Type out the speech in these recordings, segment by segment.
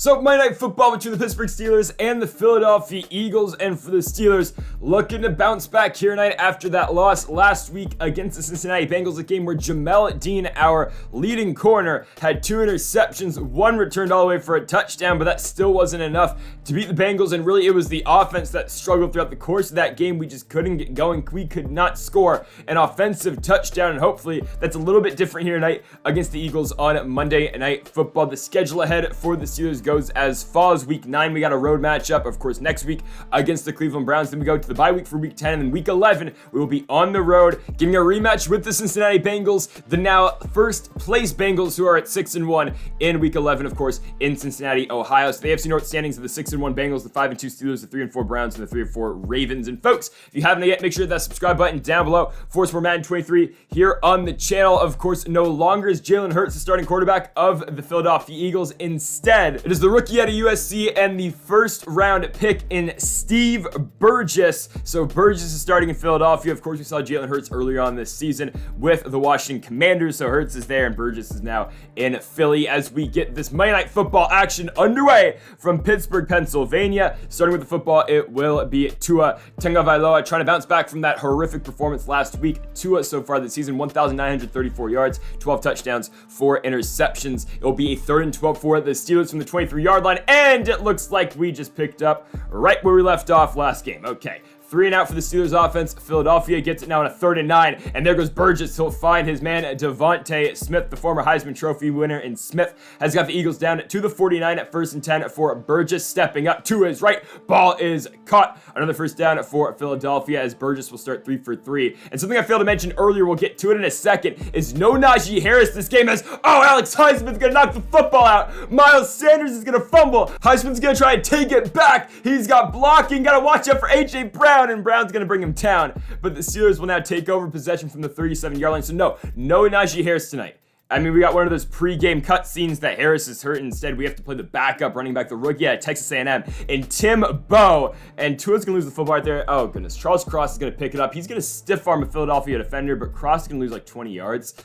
So Monday Night Football between the Pittsburgh Steelers and the Philadelphia Eagles, and for the Steelers looking to bounce back here tonight after that loss last week against the Cincinnati Bengals, a game where Jamel Dean, our leading corner, had 2 interceptions, 1 returned all the way for a touchdown, but that still wasn't enough to beat the Bengals, and really it was the offense that struggled throughout the course of that game. We just couldn't get going. We could not score an offensive touchdown, and hopefully that's a little bit different here tonight against the Eagles on Monday Night Football. The schedule ahead for the Steelers goes as follows. Week 9, we got a road matchup, of course, next week against the Cleveland Browns. Then we go to the bye week for week 10, and then week 11, we will be on the road, getting a rematch with the Cincinnati Bengals, the now first place Bengals, who are at 6-1 in week 11, of course, in Cincinnati, Ohio. So the AFC North standings of the 6-1 Bengals, the 5-2 Steelers, the 3-4 Browns, and the 3-4 Ravens. And folks, if you haven't yet, make sure that subscribe button down below for more Madden 23 here on the channel. Of course, no longer is Jalen Hurts the starting quarterback of the Philadelphia Eagles. Instead, it is the rookie out of USC and the first round pick in Steve Burgess. So Burgess is starting in Philadelphia. Of course, we saw Jalen Hurts earlier on this season with the Washington Commanders. So Hurts is there and Burgess is now in Philly as we get this Monday Night Football action underway from Pittsburgh, Pennsylvania. Starting with the football, it will be Tua Tagovailoa trying to bounce back from that horrific performance last week. Tua so far this season, 1,934 yards, 12 touchdowns, 4 interceptions. It will be a 3rd and 12 for the Steelers from the 23-yard line, and it looks like we just picked up right where we left off last game. Okay. 3 and out for the Steelers offense. Philadelphia gets it now on a 3rd and 9. And there goes Burgess. He'll find his man, Devontae Smith, the former Heisman Trophy winner. And Smith has got the Eagles down to the 49 at 1st and 10 for Burgess. Stepping up to his right. Ball is caught. Another first down for Philadelphia as Burgess will start 3 for 3. And something I failed to mention earlier, we'll get to it in a second, is no Najee Harris this game as, Alex Heisman's going to knock the football out. Miles Sanders is going to fumble. Heisman's going to try and take it back. He's got blocking. Got to watch out for A.J. Brown. And Brown's going to bring him down. But the Steelers will now take over possession from the 37-yard line. So no Najee Harris tonight. I mean, we got one of those pregame cutscenes that Harris is hurt. Instead, we have to play the backup running back, the rookie at Texas A&M, and Tim Bowe. And Tua's going to lose the football right there. Oh, goodness. Charles Cross is going to pick it up. He's going to stiff arm a Philadelphia defender, but Cross is going to lose like 20 yards.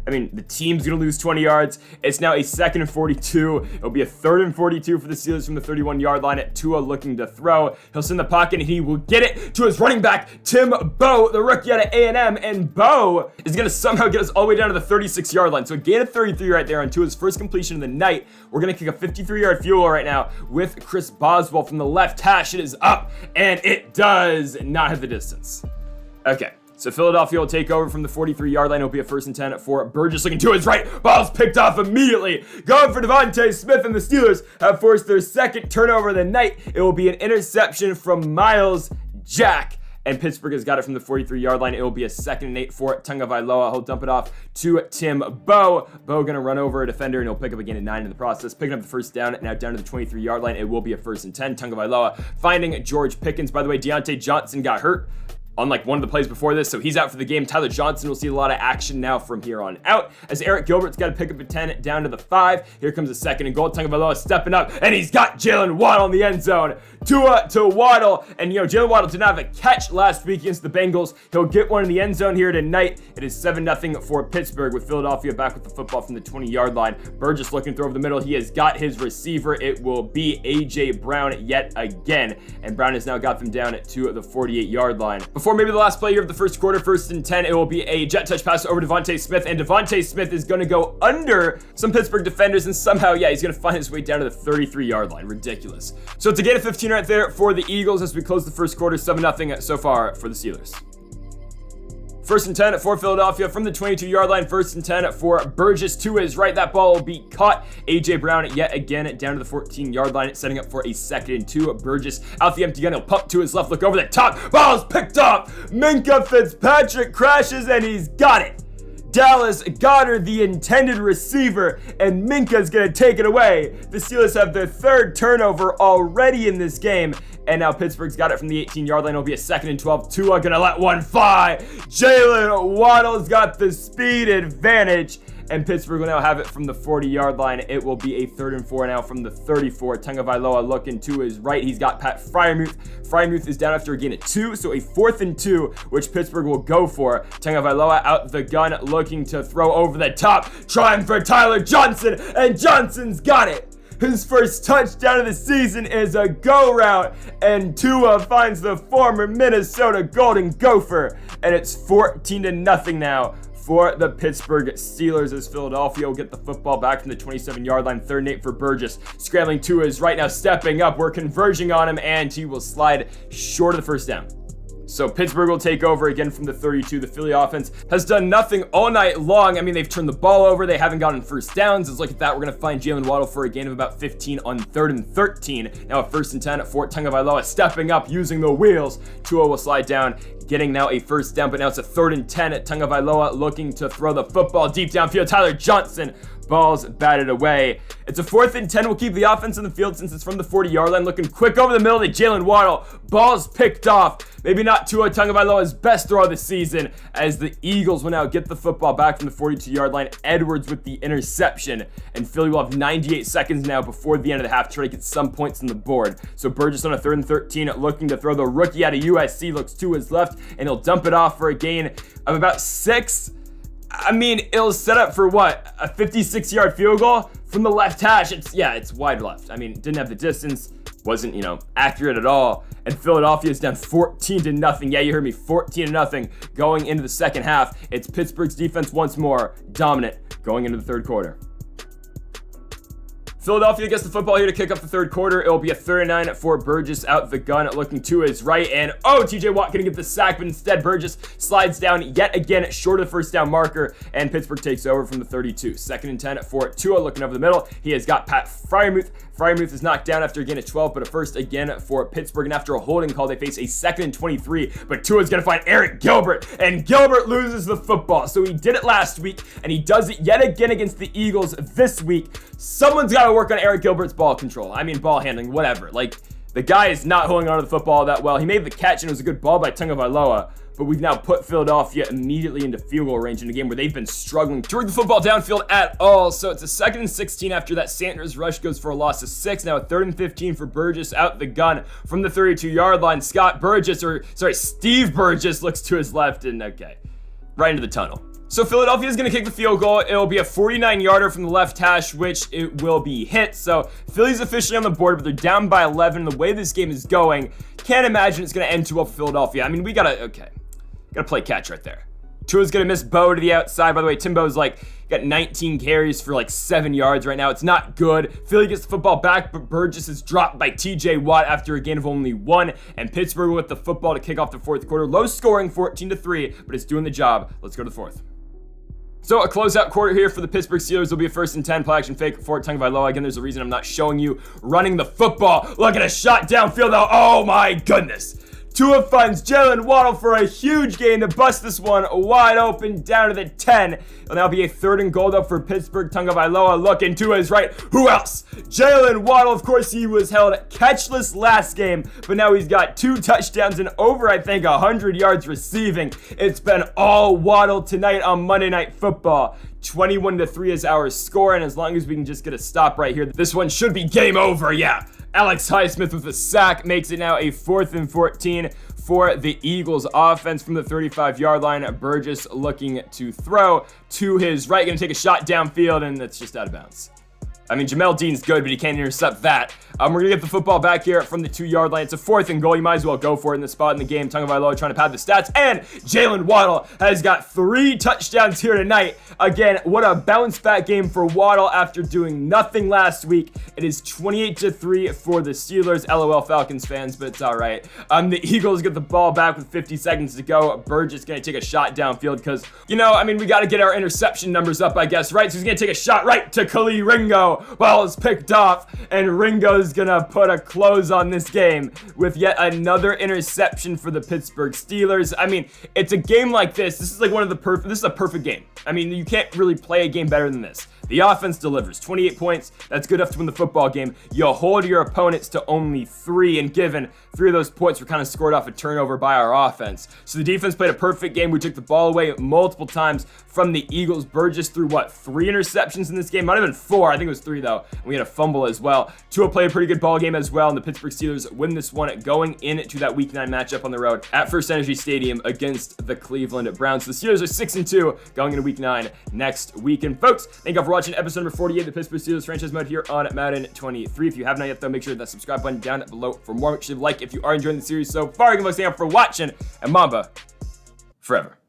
I mean, the team's going to lose 20 yards. It's now a 2nd and 42. It'll be a 3rd and 42 for the Steelers from the 31-yard line at Tua looking to throw. He'll sit in the pocket, and he will get it to his running back, Tim Bowe, the rookie out of A&M. And Bowe is going to somehow get us all the way down to the 36-yard line. So a gain of 33 right there on Tua's first completion of the night. We're going to kick a 53-yard field goal right now with Chris Boswell from the left hash. It is up, and it does not hit the distance. Okay. So Philadelphia will take over from the 43-yard line. It'll be a 1st and 10 for Burgess looking to his right. Ball's picked off immediately. Going for Devontae Smith, and the Steelers have forced their 2nd turnover of the night. It will be an interception from Miles Jack. And Pittsburgh has got it from the 43-yard line. It will be a 2nd and 8 for Tagovailoa. He'll dump it off to Tim Bowe. Bowe going to run over a defender, and he'll pick up a gain of 9 in the process. Picking up the first down, now down to the 23-yard line. It will be a 1st and 10. Tagovailoa finding George Pickens. By the way, Deontay Johnson got hurt on like one of the plays before this, so he's out for the game. Tyler Johnson will see a lot of action now from here on out as Eric Gilbert's got to pick up a 10 down to the 5. Here comes a 2nd and goal. Tagovailoa stepping up, and he's got Jalen Waddle in the end zone. Tua to Waddle, and Jalen Waddle did not have a catch last week against the Bengals. He'll get one in the end zone here tonight. It is 7-0 for Pittsburgh with Philadelphia back with the football from the 20-yard line. Burgess looking to throw over the middle. He has got his receiver. It will be A.J. Brown yet again, and Brown has now got them down to the 48-yard line. Before maybe the last play here of the first quarter, 1st and 10, it will be a jet touch pass over to Devontae Smith, and Devontae Smith is going to go under some Pittsburgh defenders, and somehow, he's going to find his way down to the 33-yard line. Ridiculous. So it's a gain of 15 right there for the Eagles as we close the first quarter, 7-0 so far for the Steelers. 1st and 10 for Philadelphia from the 22-yard line. 1st and 10 for Burgess to his right. That ball will be caught. A.J. Brown yet again down to the 14-yard line, setting up for a 2nd and 2. Burgess out the empty gun. He'll pump to his left. Look over the top. Ball's picked up. Minkah Fitzpatrick crashes, and he's got it. Dallas Goedert, the intended receiver, and Minkah's going to take it away. The Steelers have their 3rd turnover already in this game, and now Pittsburgh's got it from the 18-yard line. It'll be a 2nd and 12. Tua going to let one fly. Jalen Waddle's got the speed advantage, and Pittsburgh will now have it from the 40-yard line. It will be a 3rd and 4 now from the 34. Tagovailoa looking to his right. He's got Pat Freiermuth. Freiermuth is down after a gain of 2, so a 4th and 2, which Pittsburgh will go for. Tagovailoa out the gun, looking to throw over the top, trying for Tyler Johnson, and Johnson's got it. His first touchdown of the season is a go route, and Tua finds the former Minnesota Golden Gopher, and it's 14-0 now for the Pittsburgh Steelers as Philadelphia will get the football back from the 27-yard line. 3rd and 8 for Burgess. Scrambling Tua is right now stepping up. We're converging on him, and he will slide short of the first down. So Pittsburgh will take over again from the 32. The Philly offense has done nothing all night long. I mean, they've turned the ball over. They haven't gotten first downs. Let's look at that. We're going to find Jalen Waddle for a gain of about 15 on 3rd and 13. Now a 1st and 10 at Fort Tagovailoa stepping up using the wheels. Tua will slide down, getting now a first down, but now it's a 3rd and 10 at Tagovailoa looking to throw the football deep downfield. Tyler Johnson, ball's batted away. It's a 4th and 10. We'll keep the offense in the field since it's from the 40-yard line. Looking quick over the middle to Jalen Waddle. Ball's picked off. Maybe not Tua Tagovailoa's best throw of the season as the Eagles will now get the football back from the 42-yard line. Edwards with the interception. And Philly will have 98 seconds now before the end of the half to try to get some points on the board. So Burgess on a 3rd and 13 looking to throw. The rookie out of USC looks to his left and he'll dump it off for a gain of about 6. I mean, it'll set up for what? A 56-yard field goal from the left hash. It's wide left. I mean, didn't have the distance. Wasn't, accurate at all. And Philadelphia is down 14-0. Yeah, you heard me, 14-0 going into the second half. It's Pittsburgh's defense once more dominant going into the 3rd quarter. Philadelphia gets the football here to kick up the 3rd quarter. It will be a 3rd and 9 for Burgess out the gun, looking to his right. And TJ Watt gonna get the sack, but instead Burgess slides down yet again short of the first down marker, and Pittsburgh takes over from the 32. 2nd and 10 for Tua looking over the middle. He has got Pat Freiermuth. Freiermuth is knocked down after a gain of 12, but a first again for Pittsburgh. And after a holding call, they face a 2nd and 23, but Tua's gonna find Eric Gilbert, and Gilbert loses the football. So he did it last week, and he does it yet again against the Eagles this week. Someone's got to work on Eric Gilbert's ball control. I mean, ball handling, whatever. Like, the guy is not holding onto the football that well. He made the catch, and it was a good ball by Tagovailoa, but we've now put Philadelphia immediately into field goal range in a game where they've been struggling to work the football downfield at all. So it's a 2nd and 16 after that Sanders rush goes for a loss of 6. Now a 3rd and 15 for Burgess out the gun from the 32-yard line. Steve Burgess looks to his left and, right into the tunnel. So Philadelphia is going to kick the field goal. It will be a 49-yarder from the left hash, which it will be hit. So Philly's officially on the board, but they're down by 11. The way this game is going, can't imagine it's going to end too well for Philadelphia. I mean, we gotta play catch right there. Tua's going to miss Bo to the outside. By the way, Timbo's got 19 carries for 7 yards right now. It's not good. Philly gets the football back, but Burgess is dropped by TJ Watt after a gain of only 1. And Pittsburgh with the football to kick off the 4th quarter. Low scoring, 14-3, but it's doing the job. Let's go to the 4th. So a closeout quarter here for the Pittsburgh Steelers will be a 1st and 10 play action fake for Tagovailoa. Again, there's a reason I'm not showing you running the football. Look at a shot downfield though. Oh my goodness. Tua finds Jalen Waddle for a huge gain to bust this one wide open down to the 10. It'll now be a 3rd and goal though for Pittsburgh. Tagovailoa looking to his right. Who else? Jalen Waddle. Of course, he was held catchless last game, but now he's got 2 touchdowns and over, 100 yards receiving. It's been all Waddle tonight on Monday Night Football. 21-3 is our score, and as long as we can just get a stop right here, this one should be game over. Yeah. Alex Highsmith with a sack makes it now a 4th and 14 for the Eagles offense from the 35-yard line. Burgess looking to throw to his right, going to take a shot downfield, and it's just out of bounds. I mean, Jamel Dean's good, but he can't intercept that. We're going to get the football back here from the 2-yard line. It's a 4th and goal. You might as well go for it in the spot in the game. Tagovailoa trying to pad the stats. And Jalen Waddle has got 3 touchdowns here tonight. Again, what a bounce-back game for Waddle after doing nothing last week. It is 28-3 for the Steelers. LOL Falcons fans, but it's all right. The Eagles get the ball back with 50 seconds to go. Burgess going to take a shot downfield because, we got to get our interception numbers up, I guess, right? So he's going to take a shot right to Khalil Ringo. Ball is picked off, and Ringo's gonna put a close on this game with yet another interception for the Pittsburgh Steelers. I mean, it's a game like this. This is this is a perfect game. I mean, you can't really play a game better than this. The offense delivers 28 points. That's good enough to win the football game. You hold your opponents to only 3, and given 3 of those points were kind of scored off a turnover by our offense. So the defense played a perfect game. We took the ball away multiple times from the Eagles. Burgess threw 3 interceptions in this game? Might have been 4. I think it was 3 though. And we had a fumble as well. Tua played a pretty good ball game as well, and the Pittsburgh Steelers win this one going into that Week 9 matchup on the road at First Energy Stadium against the Cleveland Browns. So the Steelers are 6-2 going into Week 9 next week. And folks, thank you all for for watching episode number 48 of the Pittsburgh Steelers franchise mode here on Madden 23. If you have not yet, though, make sure to hit that subscribe button down below for more. Make sure to like if you are enjoying the series so far. Thank you for watching, and Mamba forever.